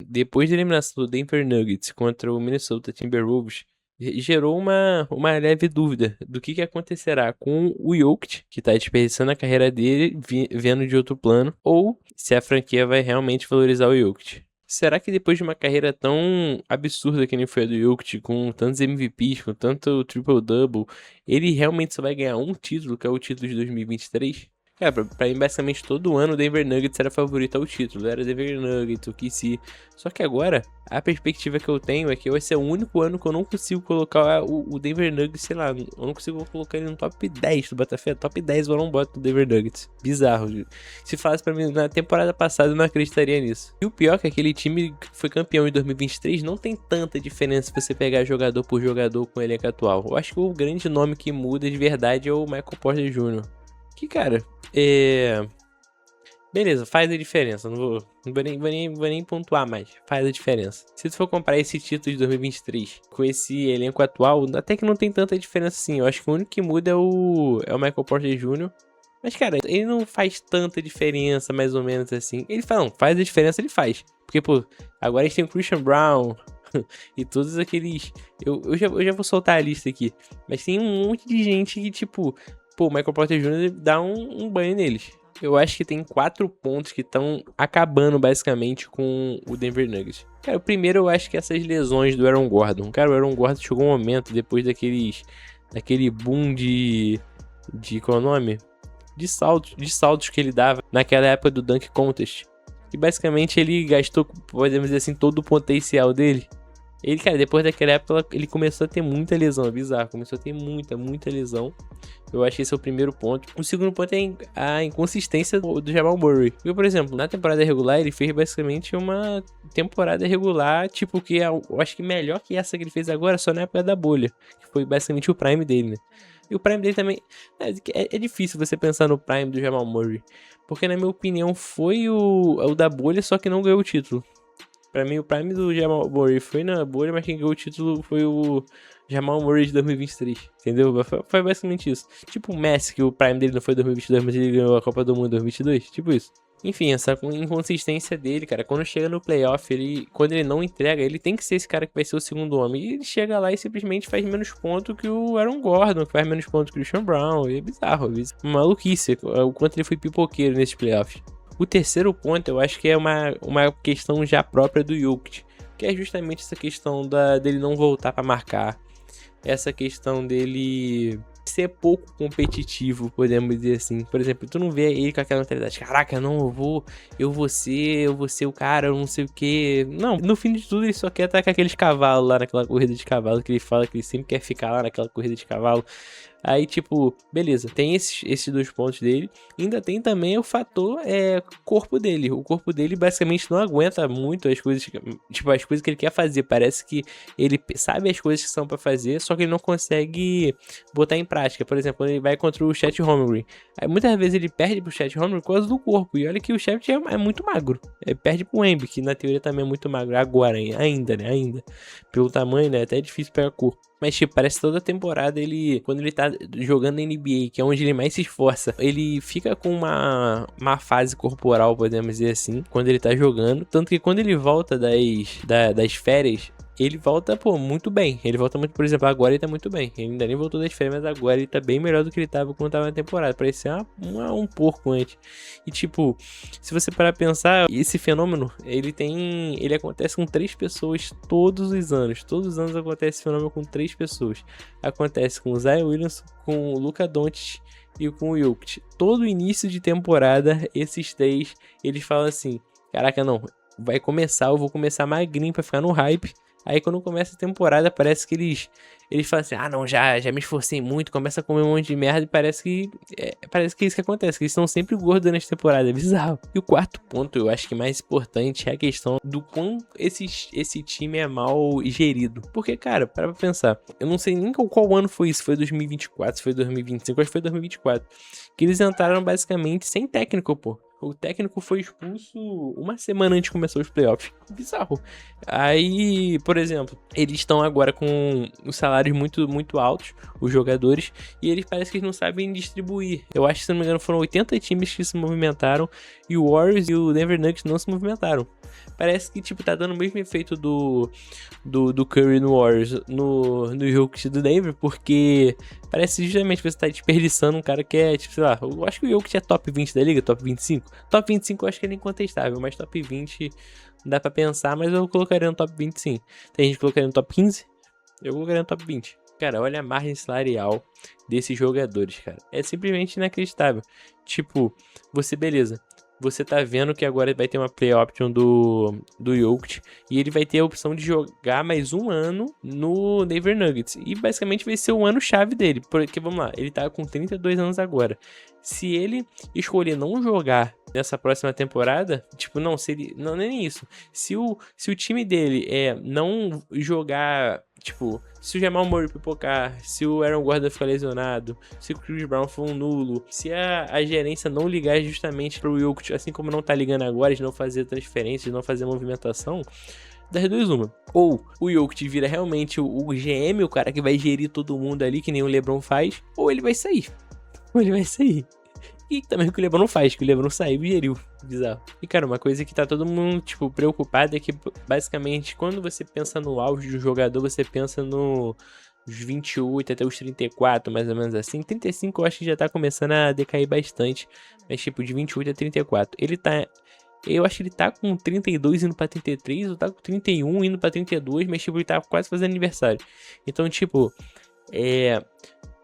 depois da eliminação do Denver Nuggets contra o Minnesota Timberwolves, gerou uma leve dúvida do que acontecerá com o Jokic, que tá desperdiçando a carreira dele, vendo de outro plano, ou se a franquia vai realmente valorizar o Jokic. Será que depois de uma carreira tão absurda que nem foi a do Jokic, com tantos MVPs, com tanto triple-double, ele realmente só vai ganhar um título, que é o título de 2023? Cara, pra mim, basicamente, todo ano o Denver Nuggets era favorito ao título. Era Denver Nuggets, o KC. Só que agora, a perspectiva que eu tenho é que vai ser o único ano que eu não consigo colocar o Denver Nuggets, sei lá, eu não consigo colocar ele no top 10 do Botafé. Top 10 eu não boto o Denver Nuggets. Bizarro. Se falasse pra mim na temporada passada, eu não acreditaria nisso. E o pior é que aquele time que foi campeão em 2023 não tem tanta diferença se você pegar jogador por jogador com o elenco atual. Eu acho que o grande nome que muda de verdade é o Michael Porter Jr. Que, cara, beleza, faz a diferença. Não vou nem pontuar mais. Faz a diferença. Se tu for comparar esse título de 2023 com esse elenco atual, até que não tem tanta diferença assim. Eu acho que o único que muda é o Michael Porter Jr. Mas, cara, ele não faz tanta diferença, mais ou menos assim. Ele fala, não, faz a diferença, ele faz. Porque, pô, agora a gente tem o Christian Brown e todos aqueles... Eu já vou soltar a lista aqui. Mas tem um monte de gente que, tipo... Pô, o Michael Porter Jr. dá um banho neles. Eu acho que tem 4 pontos que estão acabando basicamente com o Denver Nuggets. Cara, o primeiro eu acho que é essas lesões do Aaron Gordon. Cara, o Aaron Gordon chegou um momento depois daquele boom de qual é o nome? De saltos que ele dava naquela época do Dunk Contest. E basicamente ele gastou, podemos dizer assim, todo o potencial dele. Ele, cara, depois daquela época, ele começou a ter muita lesão, é bizarro. Começou a ter muita lesão. Eu acho que esse é o primeiro ponto. O segundo ponto é a inconsistência do Jamal Murray. Porque, por exemplo, na temporada regular, ele fez basicamente uma temporada regular, tipo, que eu acho que melhor que essa que ele fez agora, só na época da bolha. Que foi basicamente o prime dele, né? E o prime dele também... É difícil você pensar no prime do Jamal Murray. Porque, na minha opinião, foi o da bolha, só que não ganhou o título. Pra mim, o prime do Jamal Murray foi na bolha, mas quem ganhou o título foi o Jamal Murray de 2023, entendeu? Foi basicamente isso. Tipo o Messi, que o prime dele não foi 2022, mas ele ganhou a Copa do Mundo em 2022, tipo isso. Enfim, essa inconsistência dele, cara, quando chega no playoff, quando ele não entrega, ele tem que ser esse cara que vai ser o segundo homem. E ele chega lá e simplesmente faz menos ponto que o Aaron Gordon, que faz menos ponto que o Christian Brown. E é bizarro, maluquice, o quanto ele foi pipoqueiro nesses playoffs. O terceiro ponto, eu acho que é uma questão já própria do Jokic, que é justamente essa questão dele não voltar pra marcar, essa questão dele ser pouco competitivo, podemos dizer assim. Por exemplo, tu não vê ele com aquela mentalidade, caraca, não, eu vou ser o cara, eu não sei o que. Não, no fim de tudo ele só quer estar com aqueles cavalos lá naquela corrida de cavalo, que ele fala que ele sempre quer ficar lá naquela corrida de cavalo. Aí, tipo, beleza, tem esses 2 pontos dele. Ainda tem também o fator corpo dele. O corpo dele basicamente não aguenta muito as coisas, tipo, as coisas que ele quer fazer. Parece que ele sabe as coisas que são pra fazer, só que ele não consegue botar em prática. Por exemplo, quando ele vai contra o Chet Holmgren, aí muitas vezes ele perde pro Chet Holmgren por causa do corpo. E olha que o Chet é muito magro. Perde pro Wemby, que na teoria também é muito magro. Agora, ainda, né? Ainda. Pelo tamanho, né? Até é difícil pegar corpo. Mas, tipo, parece que toda temporada quando ele tá jogando na NBA, que é onde ele mais se esforça, ele fica com uma fase corporal, podemos dizer assim, quando ele tá jogando. Tanto que quando ele volta das férias, ele volta, pô, muito bem. Ele volta muito, por exemplo, agora ele tá muito bem. Ele ainda nem voltou das férias, mas agora ele tá bem melhor do que ele tava quando tava na temporada. Parecia um porco antes. E, tipo, se você parar pra pensar, esse fenômeno, ele acontece com 3 pessoas todos os anos. Todos os anos acontece esse fenômeno com 3 pessoas. Acontece com o Zion Williamson, com o Luka Doncic e com o Jokic. Todo início de temporada, esses 3, eles falam assim, caraca, não, vai começar, eu vou começar magrinho pra ficar no hype. Aí quando começa a temporada, parece que eles falam assim, ah não, já me esforcei muito, começa a comer um monte de merda e parece que é isso que acontece, que eles estão sempre gordos nessa temporada, é bizarro. E o quarto ponto, eu acho que mais importante, é a questão do quão esse time é mal gerido. Porque, cara, para pra pensar, eu não sei nem qual ano foi isso, foi 2024, foi 2025, acho que foi 2024, que eles entraram basicamente sem técnico, pô. O técnico foi expulso uma semana antes de começar os playoffs. Bizarro. Aí, por exemplo, eles estão agora com os salários muito altos, os jogadores, e eles parece que eles não sabem distribuir. Eu acho que, se não me engano, foram 80 times que se movimentaram e o Warriors e o Denver Nuggets não se movimentaram. Parece que, tipo, tá dando o mesmo efeito do Curry no Warriors, no Jokic do Denver, porque parece justamente que você tá desperdiçando um cara que é, tipo, sei lá, eu acho que o Jokic é top 20 da liga, top 25. Top 25 eu acho que ele é incontestável, mas top 20 dá pra pensar, mas eu colocaria no top 20 sim. Tem gente que colocaria no top 15, eu colocaria no top 20. Cara, olha a margem salarial desses jogadores, cara. É simplesmente inacreditável. Tipo, beleza. Você tá vendo que agora vai ter uma play option do Jokic e ele vai ter a opção de jogar mais um ano no Denver Nuggets. E basicamente vai ser o ano chave dele. Porque, vamos lá, ele tá com 32 anos agora. Se ele escolher não jogar nessa próxima temporada, tipo, não, se ele. Não, nem isso. Se o time dele não jogar. Tipo, se o Jamal Murray pipocar, se o Aaron Gordon ficar lesionado, se o Chris Brown for um nulo, se a gerência não ligar justamente pro Jokic, assim como não tá ligando agora, de não fazer transferência, de não fazer movimentação, das duas uma. Ou o Jokic vira realmente o GM, o cara que vai gerir todo mundo ali, que nem o LeBron faz, ou ele vai sair. E também o que o LeBron não faz, que o LeBron saiu e geriu. Bizarro. E, cara, uma coisa que tá todo mundo, tipo, preocupado é que, basicamente, quando você pensa no auge do jogador, você pensa nos 28 até os 34, mais ou menos assim. 35 eu acho que já tá começando a decair bastante. Mas, tipo, de 28 a 34. Eu acho que ele tá com 32 indo pra 33, ou tá com 31 indo pra 32, mas, tipo, ele tá quase fazendo aniversário. Então, tipo,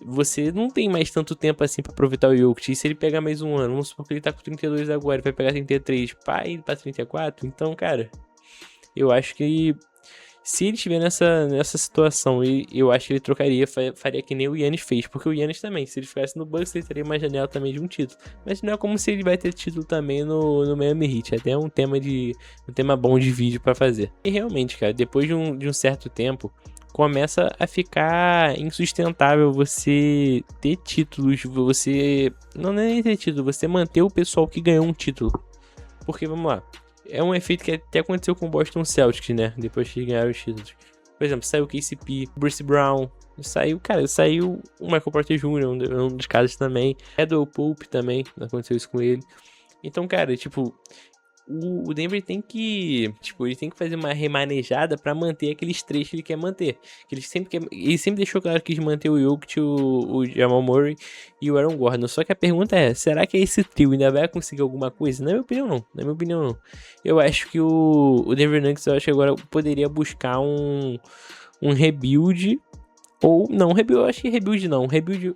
você não tem mais tanto tempo assim pra aproveitar o Jokic. E se ele pegar mais um ano, vamos supor que ele tá com 32 agora, ele vai pegar 33 pra ir pra 34. Então, cara, eu acho que se ele estiver nessa situação, eu acho que ele trocaria, faria que nem o Giannis fez. Porque o Giannis também, se ele ficasse no Bucks, ele teria uma janela também de um título. Mas não é como se ele vai ter título também no Miami Heat. Até um tema bom de vídeo pra fazer. E realmente, cara, depois de um certo tempo, começa a ficar insustentável você ter títulos, você não é nem ter título, você manter o pessoal que ganhou um título. Porque, vamos lá, é um efeito que até aconteceu com o Boston Celtics, né, depois que ganharam os títulos. Por exemplo, saiu o KCP, Bruce Brown, saiu o Michael Porter Jr., um dos casos também, Edwin Pope também, aconteceu isso com ele. Então, cara, tipo, o Denver tem que, tipo, ele tem que fazer uma remanejada pra manter aqueles três que ele quer manter. Que ele sempre deixou claro que quis manter o Jokic, o Jamal Murray e o Aaron Gordon. Só que a pergunta é, será que esse trio ainda vai conseguir alguma coisa? Na minha opinião não. Eu acho que o Denver Nuggets, eu acho que agora poderia buscar um rebuild, ou não, eu acho que rebuild não, rebuild.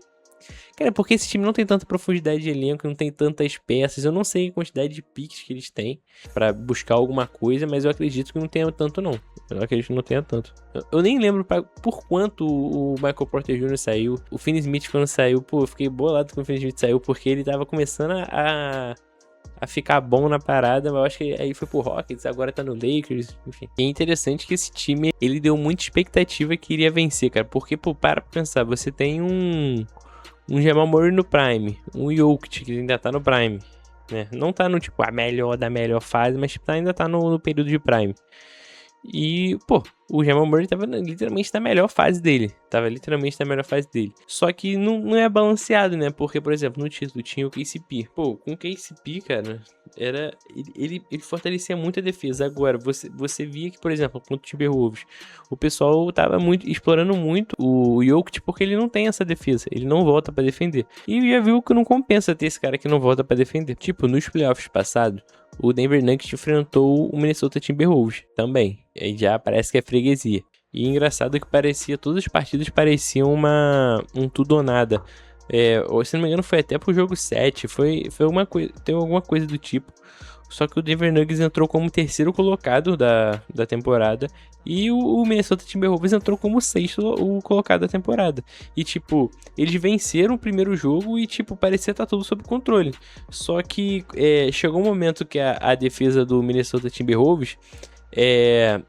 Cara, porque esse time não tem tanta profundidade de elenco, não tem tantas peças. Eu não sei a quantidade de picks que eles têm pra buscar alguma coisa, mas eu acredito que não tenha tanto, não. Eu acredito que não tenha tanto. Eu nem lembro por quanto o Michael Porter Jr. saiu. O Finney Smith, quando saiu, pô, eu fiquei bolado quando o Finney Smith saiu, porque ele tava começando a ficar bom na parada, mas eu acho que aí foi pro Rockets, agora tá no Lakers, enfim. E é interessante que esse time, ele deu muita expectativa que iria vencer, cara, porque, pô, para pra pensar, você tem um Jamal Murray no Prime, um Jokic que ainda tá no Prime, né? Não tá no, tipo, a melhor da melhor fase, mas tipo, ainda tá no período de Prime. E, pô, o Jamal Murray tava literalmente na melhor fase dele. Só que não é balanceado, né? Porque, por exemplo, no título tinha o KCP. Pô, com o KCP, cara, ele fortalecia muito a defesa. Agora, você via que, por exemplo, contra o Timberwolves, o pessoal tava explorando muito o Jokic porque ele não tem essa defesa. Ele não volta pra defender. E já viu que não compensa ter esse cara que não volta pra defender. Tipo, nos playoffs passados, o Denver Nuggets enfrentou o Minnesota Timberwolves também. Aí já parece que é freguesia. E engraçado que todas as partidas pareciam um tudo ou nada. Se não me engano, foi até pro jogo 7. Foi tem alguma coisa do tipo. Só que o Denver Nuggets entrou como terceiro colocado da temporada. E o Minnesota Timberwolves entrou como sexto o colocado da temporada. E, tipo, eles venceram o primeiro jogo e, tipo, parecia estar tudo sob controle. Só que chegou um momento que a defesa do Minnesota Timberwolves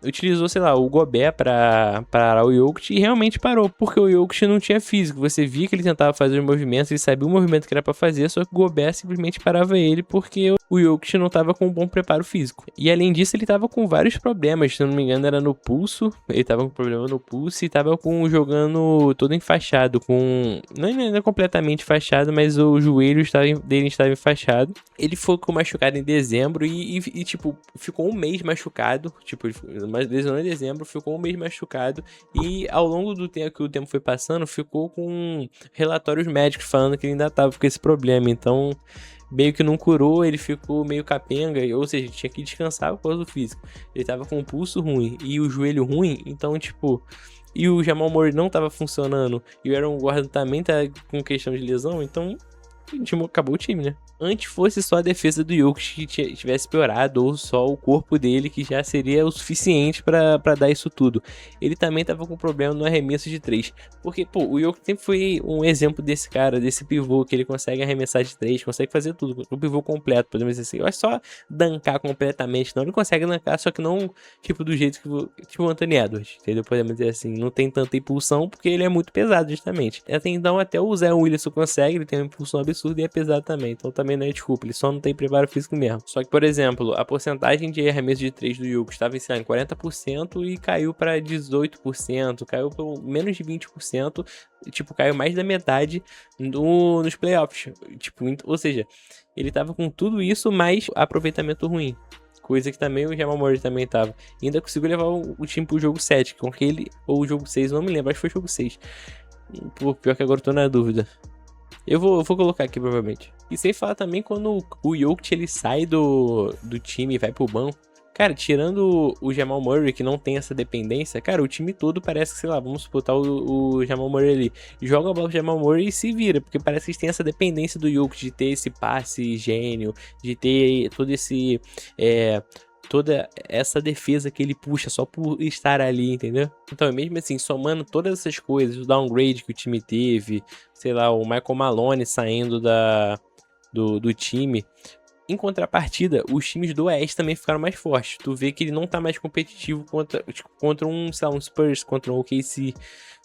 utilizou, sei lá, o Gobert pra parar o Jokic e realmente parou, porque o Jokic não tinha físico. Você via que ele tentava fazer os movimentos, ele sabia o movimento que era pra fazer, só que o Gobert simplesmente parava ele porque o Jokic não tava com um bom preparo físico. E além disso, ele tava com vários problemas, se eu não me engano era no pulso, ele tava com problema no pulso e tava jogando todo enfaixado, não ainda completamente enfaixado, mas o joelho dele estava enfaixado. Ele ficou machucado em dezembro e tipo, ficou um mês machucado. Tipo, ele lesionou em dezembro, ficou um mês machucado. E ao longo do tempo que o tempo foi passando, ficou com relatórios médicos falando que ele ainda tava com esse problema. Então, meio que não curou, ele ficou meio capenga, ou seja, tinha que descansar por causa do físico. Ele tava com o pulso ruim e o joelho ruim, então, tipo. E o Jamal Murray não tava funcionando, e o Aaron Gordon também tá com questão de lesão, então acabou o time, né? Antes fosse só a defesa do Jokic que tivesse piorado, ou só o corpo dele que já seria o suficiente pra dar isso tudo. Ele também tava com problema no arremesso de 3. Porque, pô, o Jokic sempre foi um exemplo desse cara, desse pivô, que ele consegue arremessar de 3, consegue fazer tudo. O pivô completo, podemos dizer assim. Eu acho só dancar completamente, não. Ele consegue dancar, só que não, tipo, do jeito que tipo o Anthony Edwards, entendeu? Podemos dizer assim, não tem tanta impulsão, porque ele é muito pesado, justamente. Então, até o Zion Williamson consegue, ele tem uma impulsão absurda e é pesado também. Então, também não é desculpa, ele só não tem preparo físico mesmo. Só que, por exemplo, a porcentagem de arremesso de 3 do Jokic estava em 40% e caiu para 18%, caiu para menos de 20%, tipo, caiu mais da metade nos playoffs. Tipo, ou seja, ele tava com tudo isso, mais aproveitamento ruim. Coisa que também o Jamal Murray também tava. E ainda conseguiu levar o time pro jogo 7, com aquele, ou o jogo 6, não me lembro, acho que foi o jogo 6. Pô, pior que agora eu tô na dúvida. Eu vou colocar aqui, provavelmente. E sem falar também quando o Jokic ele sai do time e vai pro banco. Cara, tirando o Jamal Murray, que não tem essa dependência, cara, o time todo parece que, sei lá, vamos botar o Jamal Murray ali. Joga a bola pro Jamal Murray e se vira, porque parece que eles têm essa dependência do Jokic de ter esse passe gênio, de ter todo esse... toda essa defesa que ele puxa só por estar ali, entendeu? Então, mesmo assim, somando todas essas coisas, o downgrade que o time teve, sei lá, o Michael Malone saindo do time. Em contrapartida, os times do Oeste também ficaram mais fortes. Tu vê que ele não tá mais competitivo contra um, sei lá, um Spurs, contra um OKC,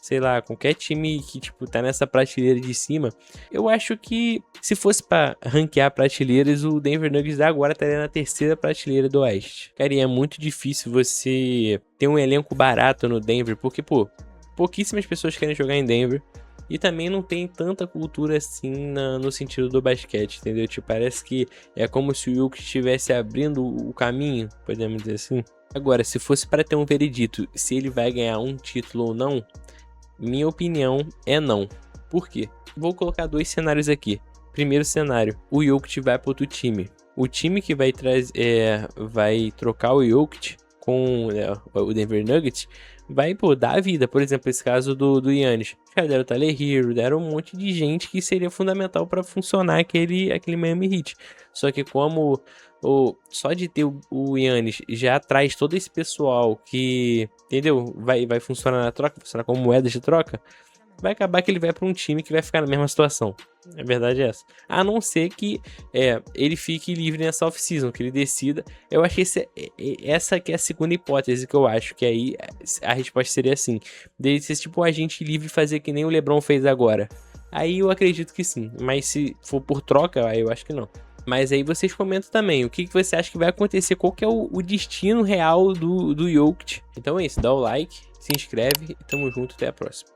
sei lá, qualquer time que, tipo, tá nessa prateleira de cima. Eu acho que, se fosse pra ranquear prateleiras, o Denver Nuggets agora estaria na terceira prateleira do Oeste. Cara, e é muito difícil você ter um elenco barato no Denver, porque, pô, pouquíssimas pessoas querem jogar em Denver. E também não tem tanta cultura assim no sentido do basquete, entendeu? Tipo, parece que é como se o Jokic estivesse abrindo o caminho, podemos dizer assim. Agora, se fosse para ter um veredito, se ele vai ganhar um título ou não, minha opinião é não. Por quê? Vou colocar dois cenários aqui. Primeiro cenário, o Jokic vai para outro time. O time que vai trocar o Jokic com o Denver Nuggets vai, pô, dar a vida. Por exemplo, esse caso do Giannis. Já deram o Tyler Hero, deram um monte de gente que seria fundamental para funcionar aquele Miami Heat. Só que como só de ter o Giannis já traz todo esse pessoal que, entendeu? Vai funcionar na troca, funcionar como moeda de troca. Vai acabar que ele vai para um time que vai ficar na mesma situação. A verdade é essa. A não ser que ele fique livre nessa off-season, que ele decida. Eu acho que essa que é a segunda hipótese que eu acho. Que aí a resposta seria assim. Dele ser tipo um agente livre e fazer que nem o LeBron fez agora. Aí eu acredito que sim. Mas se for por troca, aí eu acho que não. Mas aí vocês comentam também. O que você acha que vai acontecer? Qual que é o destino real do Jokic? Então é isso. Dá o like, se inscreve e tamo junto. Até a próxima.